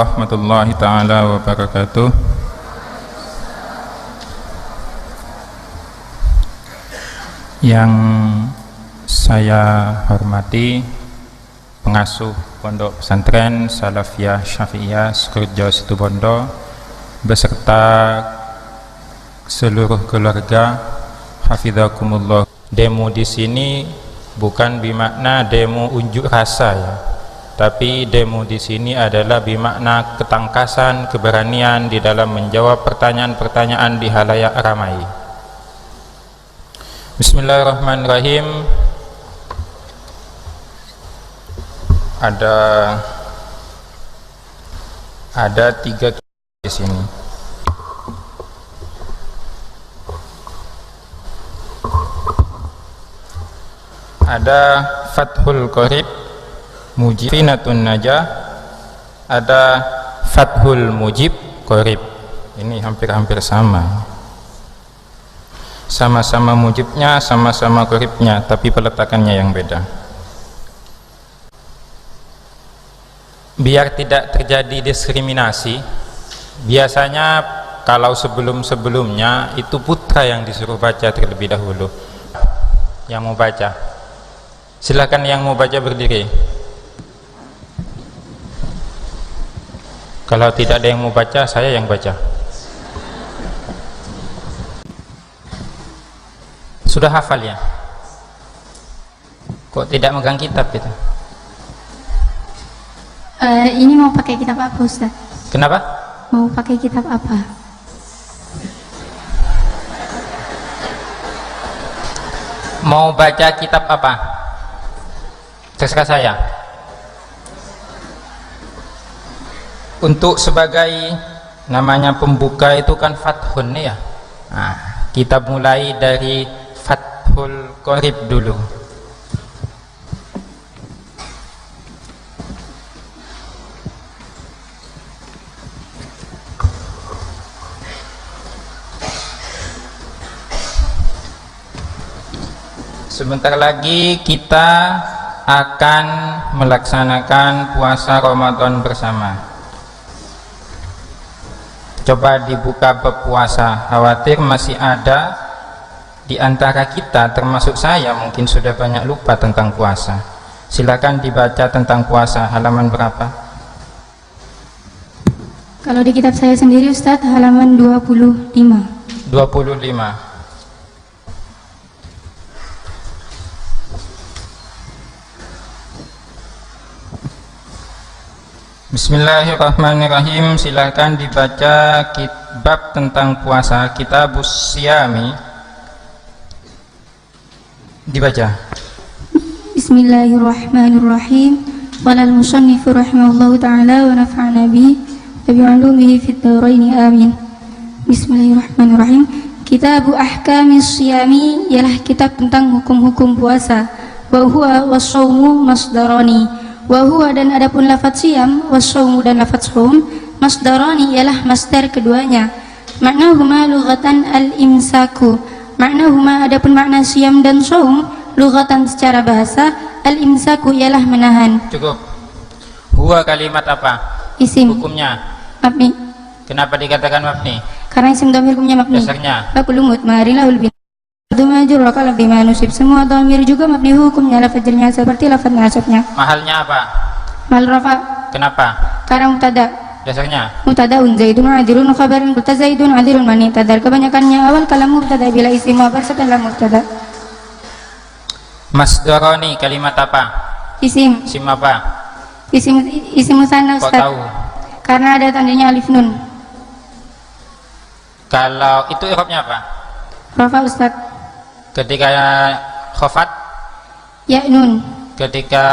Warahmatullahi taala wabarakatuh. Yang saya hormati pengasuh Pondok Pesantren Salafiyah Syafi'iyah Sukorejo Situbondo beserta seluruh keluarga, hafizakumullah. Demo di sini bukan bermakna demo unjuk rasa ya, tapi demo di sini adalah bermakna ketangkasan, keberanian di dalam menjawab pertanyaan-pertanyaan di halayak ramai. Bismillahirrahmanirrahim. Ada tiga di sini. Ada Fathul Qorib, Mujibinatun Najah, ada Fathul Mujib Qorib. Ini hampir-hampir sama. Sama-sama mujibnya, sama-sama qoribnya, tapi peletakannya yang beda. Biar tidak terjadi diskriminasi, biasanya kalau sebelum-sebelumnya itu putra yang disuruh baca terlebih dahulu. Yang mau baca, silakan yang mau baca berdiri. Kalau tidak ada yang mau baca, saya yang baca. Sudah hafal ya? Kok tidak megang kitab itu? Ini mau pakai kitab apa Ustaz? Kenapa? Mau pakai kitab apa? Mau baca kitab apa? Terserah saya. Untuk sebagai namanya pembuka itu kan Fathun ya. Nah, kita mulai dari Fathul Qorib dulu. Sebentar lagi kita akan melaksanakan puasa Ramadan bersama. Coba dibuka bab puasa, khawatir masih ada di antara kita, termasuk saya, mungkin sudah banyak lupa tentang puasa. Silakan dibaca tentang puasa, halaman berapa? Kalau di kitab saya sendiri Ustaz, halaman 25. 25. Bismillahirrahmanirrahim. Silakan dibaca bab tentang puasa, Kitabus Syami. Dibaca. Bismillahirrahmanirrahim. Qala al-musannif rahimahullahu ta'ala wa nafa'ana bihi wa bi'ulumihi fid dharain amin. Bismillahirrahmanirrahim. Kitabu Ahkamis Syami ialah kitab tentang hukum-hukum puasa. Wa huwa was-shaumu masdarani. Wa huwa dan adapun lafaz siyam, was-shaumu dan lafaz shaum, masdarani ialah masdar keduanya. Maknahuma lughatan al-imsaku. Maknahuma adapun makna siyam dan shaum lughatan secara bahasa, al-imsaku ialah menahan. Cukup. Huwa kalimat apa? Isim. Hukumnya Mabni. kenapa dikatakan mabni? Karena isim dhamir hukumnya mabni. Dasarnya Bakulumut marilahul bin majrur wa qala bima nusib. Semua dhamir juga mabni hukumnya lafaz jarnya seperti lafaz nasabnya. mahalnya apa? Mal rafa Kenapa? karena mubtada. Dasarnya Mubtadaun zaidun adilun khabarun qulta zaidun adilun mani tadar. Kebanyakannya awal kalam mubtada bila isim khabar setelah mubtada. masdarani kalimat apa? Isim. Isim apa? Isim musanna Kok Ustaz. tahu? Karena ada tandanya alif nun. Kalau itu i'rabnya apa? Rafa Ustaz. Ketika khafat, Ya nun. ketika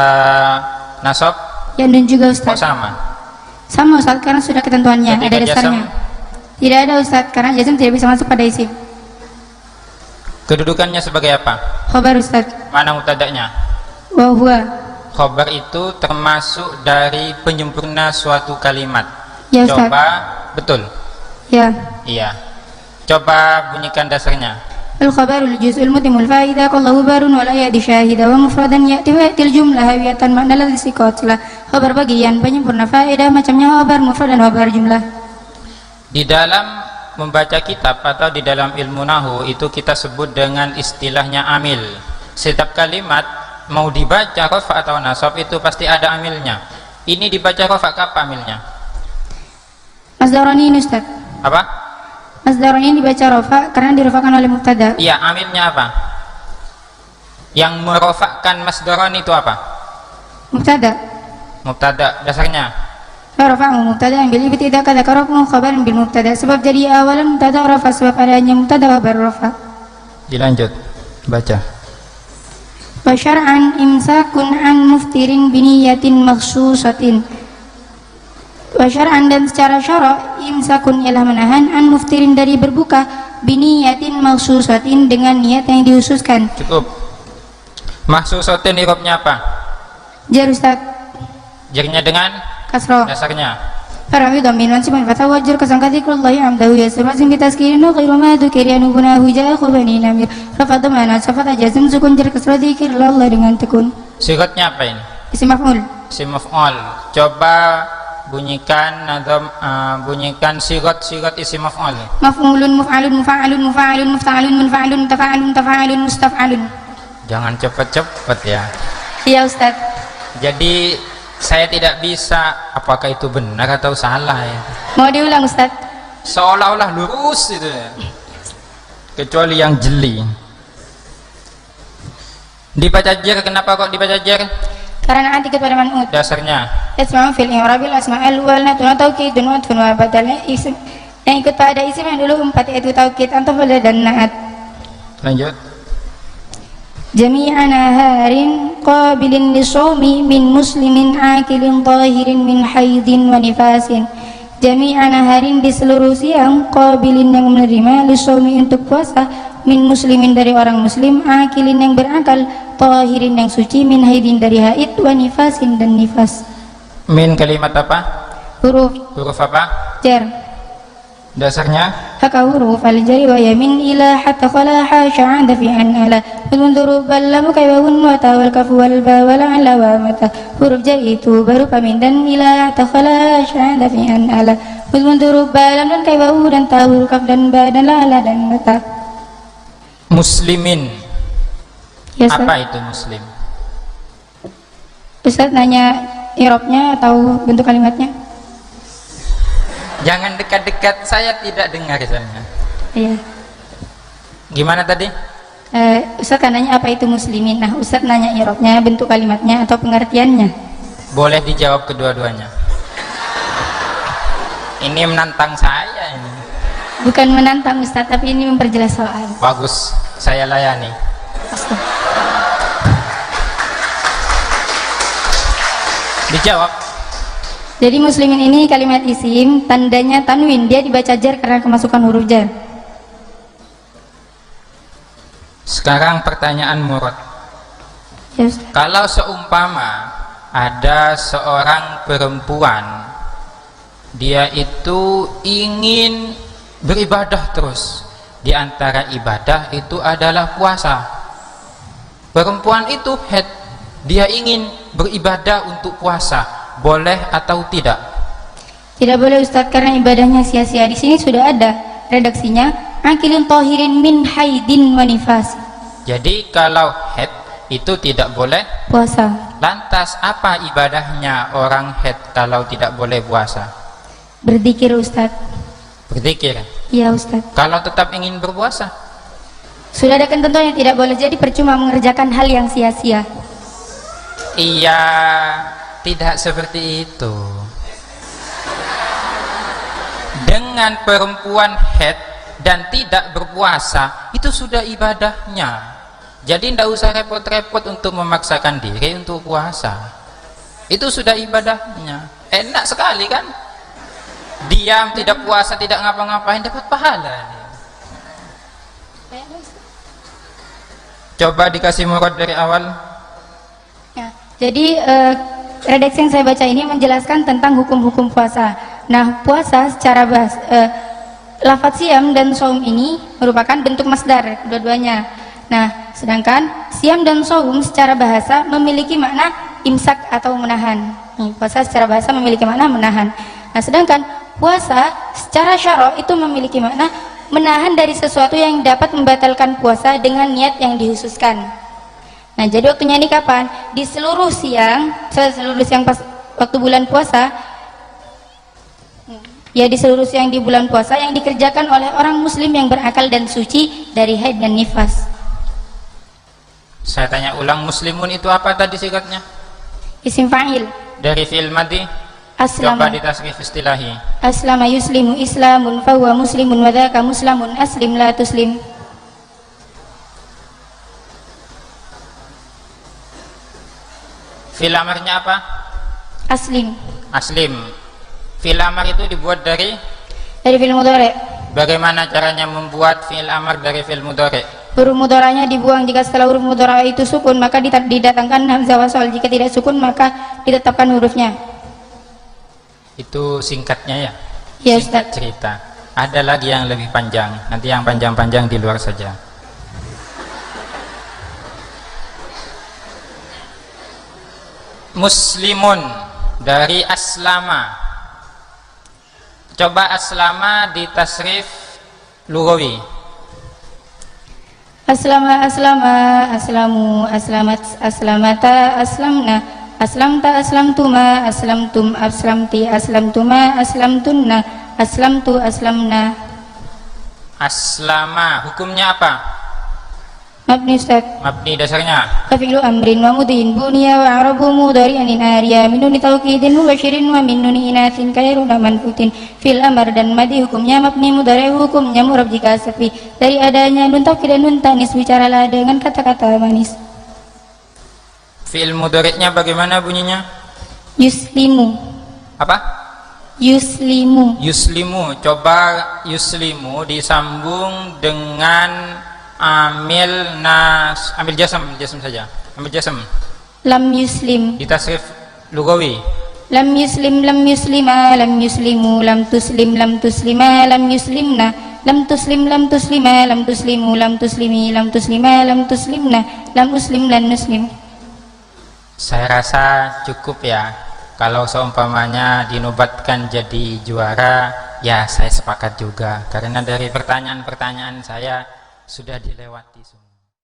nasab, Ya nun juga kok Ustaz. sama? Sama Ustaz, karena sudah ketentuannya, Ketika ada dasarnya. jazm? Tidak ada Ustaz, karena jazm tidak bisa masuk pada isim. Kedudukannya sebagai apa? Khabar Ustaz. Mana mubtada'nya? Wa huwa. Khabar itu termasuk dari penyempurna suatu kalimat. Ya Ustaz. Coba, betul? Ya. Iya. Coba bunyikan dasarnya. الخبر الجزء المتم الفائدة كالله بار ولا يأتي شاهدا ومفردا يأتي الجملة هوية معنى الاستقاط lah. Khabar bagian penyempurna faedah macamnya khabar mufrad dan khabar jumlah. Di dalam membaca kitab atau di dalam ilmu nahu itu kita sebut dengan istilahnya amil. Setiap kalimat mau dibaca rafa atau nasab itu pasti ada amilnya. Ini dibaca rafa, apa amilnya? Masdarani ini Ustaz. Apa? Masdarani dibaca rafa karena dirofakan oleh mubtada. Iya, amilnya apa? Yang merofakkan masdarani itu apa? Mubtada. Mubtada, dasarnya Rafa'u mubtada bil ibtidah kata karakum khabar bil mubtada. Sebab jadi awalan mubtada rafa, sebab adanya mubtada khabar rafa. Dilanjut baca. Wa syar'an imsakun an muftirin biniyatin makhsusatin. Wa syar'an dan secara syara' imsakun ialah menahan an muftirin dari berbuka biniyatin makhsusatin dengan niat yang dihususkan. Cukup. Makhsusatin irobnya apa? Jar Ustaz. Jarnya dengan Kasroh. dasarnya Farami dhamin mansibun fatawajjur kasangka dzikrullahi amdahu yasmazim bitaskirin ghairu ma dzukira nubunahu ja'a khubani namir rafat dhamana safat jazm sukun jar kasrah dzikrillah dengan tekun. Sigatnya apa ini? Isim maf'ul. Isim maf'ul. Coba bunyikan nazam, bunyikan sigat isim maf'ul. Maf'ulun muf'alun mufa'alun mufa'alun mufta'alun munfa'alun tafa'alun tafa'alun mustaf'alun. Jangan cepet-cepet ya. Iya Ustaz. Jadi saya tidak bisa apakah itu benar atau salah ya. Mau diulang Ustaz? Seolah-olah lurus itu ya. Kecuali yang jeli. Dibaca jar, kenapa kok dibaca jar? Karena anti kepada man'ut. Dasarnya Isma'u fil i'rabil asma'al wal natun taukidun wa atfun wa badal isim. Yang ikut pada isim yang dulu 4 yaitu taukid, antaf dan na'at. lanjut. Jami'an harin qabilin lisawmi min muslimin akilin tahirin min haidin wa nifasin. Jami'an harin di seluruh siang qabilin yang menerima lisawmi untuk puasa min muslimin dari orang muslim akilin yang berakal tahirin yang suci min haidin dari haid wa nifasin dan nifas. Min kalimat apa? Huruf Apa? jar. Dasarnya Haka huruf al-jari wa yamin ila hatta fala hasha 'anda fi an ala mundur balam kaywun wa tawal kafu wal ba wala ala wa mata. Huruf jari itu baru pamin dan ila hatta fala hasha 'anda fi an ala mundur balam dan kaywun dan tawul kaf dan ba dan la ala dan mata. muslimin. Ya, Apa itu muslim? Ustaz nanya i'rabnya atau bentuk kalimatnya? Jangan dekat-dekat, saya tidak dengar soalnya. Iya. Gimana tadi? Ustaz kan nanya apa itu muslimin. Nah, Ustaz nanya i'rabnya, bentuk kalimatnya atau pengertiannya? Boleh dijawab kedua-duanya. Ini menantang saya ini. Bukan menantang Ustaz, tapi ini memperjelas soal. Bagus, saya layani. Dijawab. Jadi muslimin ini kalimat isim, tandanya tanwin, dia dibaca jar karena kemasukan huruf jar. Sekarang pertanyaan murad. Yes. Kalau seumpama ada seorang perempuan, dia itu ingin beribadah terus, di antara ibadah itu adalah puasa. Perempuan itu head, dia ingin beribadah untuk puasa, boleh atau tidak? Tidak boleh Ustaz, karena ibadahnya sia-sia. Di sini sudah ada redaksinya, akilin tahirin min haidin wa nifas. Jadi kalau head itu tidak boleh Puasa. Lantas apa ibadahnya orang head kalau tidak boleh puasa? Berzikir Ustaz. Berzikir. Iya Ustaz. Kalau tetap ingin berpuasa? Sudah ada ketentuan yang tidak boleh, jadi percuma mengerjakan hal yang sia-sia. Iya, tidak seperti itu. Dengan perempuan head dan tidak berpuasa itu sudah ibadahnya. Jadi tidak usah repot-repot untuk memaksakan diri untuk puasa. Itu sudah ibadahnya. Enak sekali kan? Diam, tidak puasa, tidak ngapa-ngapain, dapat pahala. Coba dikasih murad dari awal. Ya, jadi redaksi yang saya baca ini menjelaskan tentang hukum-hukum puasa. Nah, puasa secara lafadz siam dan saum ini merupakan bentuk masdar dua-duanya. Nah, sedangkan siam dan saum secara bahasa memiliki makna imsak atau menahan. Puasa secara bahasa memiliki makna menahan. Nah, sedangkan puasa secara syara' itu memiliki makna menahan dari sesuatu yang dapat membatalkan puasa dengan niat yang dikhususkan. Nah, jadi waktunya ini kapan? Di seluruh siang pas waktu bulan puasa, ya di seluruh siang di bulan puasa yang dikerjakan oleh orang muslim yang berakal dan suci dari haid dan nifas. Saya tanya ulang, muslimun itu apa tadi singkatnya? Isim fa'il. Dari fi'il madhi? Aslama. Coba ditasrif istilahi. Aslama yuslimu islamun fahuwa muslimun wa dzaka muslamun aslim la tuslim. Fi'il amarnya apa? Aslim. Aslim. Fi'il amar itu dibuat dari fi'il mudhari'. Bagaimana caranya membuat fi'il amar dari fi'il mudhari'? Huruf mudharanya dibuang. Jika setelah huruf mudhari' itu sukun maka didatangkan hamzah wasal. Jika tidak sukun maka ditetapkan hurufnya. Itu singkatnya ya? Ya, singkat Ustaz. cerita. Ada lagi yang lebih panjang. Nanti yang panjang-panjang di luar saja. Muslimun dari aslama. Coba aslama di tasrif lugawi. Aslama, aslamu, aslamat, aslamata, aslamna, aslamta, aslamtuma, aslamtum, aslamti, aslamtuma, aslamtunna, aslamtu, aslamna. Aslama hukumnya apa? Mabni Ustaz. Mabni dasarnya Fi'lu amrin wa mudhin buniya wa arabu mudhari'an ariya min nuni tawkidin mubashirin wa min nuni inathin kairuna manfutin. Fil amar dan madi hukumnya mabni, mudhari hukumnya murab jika sepi dari adanya nun taukid dan nun tanis. Bicaralah dengan kata-kata manis. fi'il mudhari'nya bagaimana bunyinya? Yuslimu. Apa? Yuslimu. Yuslimu. Coba yuslimu disambung dengan amil jasam saja. Amil jasam. Lam yuslim. Di tasrif lugawi. Lam yuslim, lam yuslima, lam yuslimu, lam tuslim, lam tuslima, lam yuslimna, lam tuslim, lam tuslima, lam tuslimu, lam tuslimi, lam tuslima, lam tuslimna, lam muslim, lan muslim. Saya rasa cukup ya. Kalau seumpamanya dinobatkan jadi juara, ya saya sepakat juga. Karena dari pertanyaan-pertanyaan saya sudah dilewati semua.